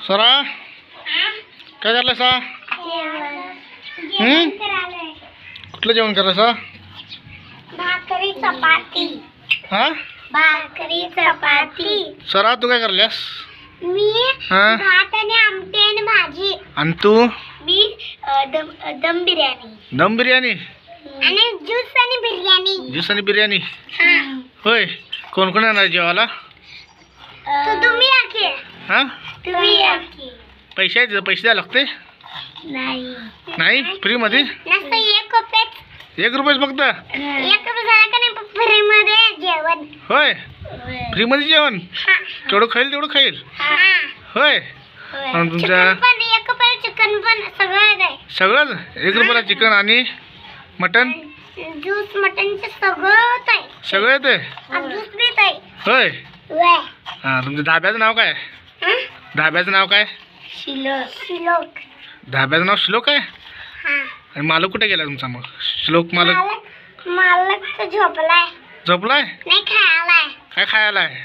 सरा काय करलाय सा? कुठलं जेवण करायचं? भाकरी चपाती. हा भाकरी चपाती. सरा तू काय करल्यास? मी हा भात आणि आमटी आणि भाजी. आणि तू? मी दम बिर्याणी दम बिर्याणी आणि ज्यूस आणि बिर्याणी. ज्यूस आणि बिर्याणी. हा. होय कोण कोण येणार जेवायला? तुम्ही या की. हा तुम्ही या की. पैसे आहेत पैसे द्यायला लागते? नाही नाही फ्री मध्ये? नसतं 1 रुपयात. 1 रुपये फक्त? 1 रुपये झाला का नाही फ्री मध्ये जेवण. होय फ्री मध्ये जेवण? हा. केवढं खाईल तेवढं खाईल? हा. होय होय. आणि तुमच्या चिकन पण 1 रुपयाला चिकन पण सगळं आहे. सगळंच 1 रुपयाला चिकन आणि मटन ज्यूस मटनचं सगळंच आहे. सगळं येते? ज्यूस बीत आहे. होय होय. हा तुमच्या धाब्याचं नाव काय? धाब्याचं नाव काय? श्लोक. धाब्याचं नाव श्लोक आहे? हा. आणि मालक कुठे गेला तुमचा मग? श्लोक मालक मालक तर झोपलाय. झोपलाय? नाही खायलाय. काय खायला आहे?